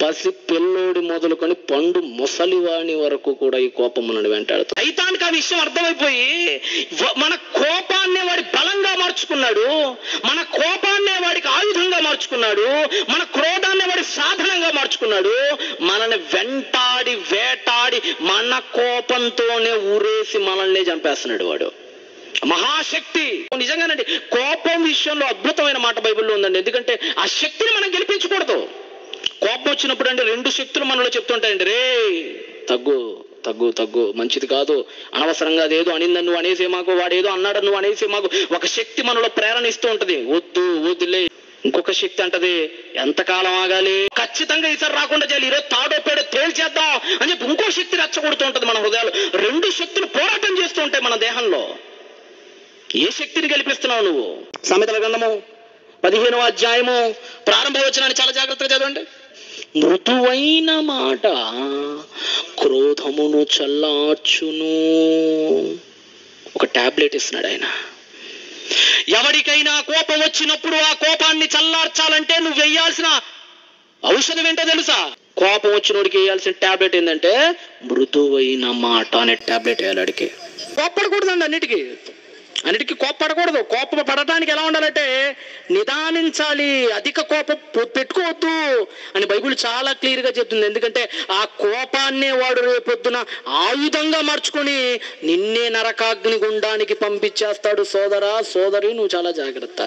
పసి పిల్లోడి మొదలుకొని పండు ముసలివాణి వరకు కూడా ఈ కోపం మనల్ని వెంటాడుతుంది. సైతానికి ఆ విషయం అర్థమైపోయి మన కోపాన్నే వాడి బలంగా మార్చుకున్నాడు, మన కోపాన్నే వాడికి ఆయుధంగా మార్చుకున్నాడు, మన క్రోధాన్నే వాడి సాధనంగా మార్చుకున్నాడు. మనల్ని వెంటాడి వేటాడి మన కోపంతోనే ఊరేసి మనల్ని చంపేస్తున్నాడు వాడు. మహాశక్తి. నిజంగానండి, కోపం విషయంలో అద్భుతమైన మాట బైబిల్లో ఉందండి. ఎందుకంటే ఆ శక్తిని మనం గెలిపించకూడదు. కోపం వచ్చినప్పుడు అంటే రెండు శక్తులు మనలో చెప్తుంటాయండి, రే తగ్గు తగ్గు తగ్గు, మంచిది కాదు, అనవసరంగా అదేదో అనిందని నువ్వు అనేసే మాకు, వాడేదో అన్నాడు నువ్వు అనేసే మాకు. ఒక శక్తి మనలో ప్రేరణ ఇస్తూ ఉంటది, వద్దు వద్దులే. ఇంకొక శక్తి అంటది, ఎంతకాలం ఆగాలి, ఖచ్చితంగా ఈసారి రాకుండా చేయాలి, ఈరోజు తాడో పేడో తేల్చేద్దాం అని చెప్పి ఇంకో శక్తి రెచ్చగొడుతూ ఉంటది మన హృదయాలు. రెండు శక్తులు పోరాటం చేస్తూ ఉంటాయి మన దేహంలో. ఏ శక్తిని గెలిపిస్తున్నావు నువ్వు? సామెతల గ్రంథము 15వ అధ్యాయము ప్రారంభ వచనాన్ని చాలా జాగ్రత్తగా చదవండి. మృదువైన మాట క్రోధమును చల్లార్చును. ఒక టాబ్లెట్ ఇస్తున్నాడు ఆయన. ఎవరికైనా కోపం వచ్చినప్పుడు ఆ కోపాన్ని చల్లార్చాలంటే నువ్వు వేయాల్సిన ఔషధం ఏంటో తెలుసా? కోపం వచ్చినోడికి వేయాల్సిన టాబ్లెట్ ఏంటంటే మృదువైన మాట అనే టాబ్లెట్ వేయాలి. అడిగి కోప్పడకూడదండి, అన్నిటికీ కోప్పడకూడదు. కోపం పడటానికి ఎలా ఉండాలంటే నిదానించాలి, అధిక కోపం పెట్టుకోవద్దు అని బైబిల్ చాలా క్లియర్గా చెప్తుంది. ఎందుకంటే ఆ కోపాన్నే వాడు రేపొద్దున ఆయుధంగా మార్చుకొని నిన్నే నరకాగ్ని గుండానికి పంపించేస్తాడు. సోదరా సోదరి, నువ్వు చాలా జాగ్రత్త.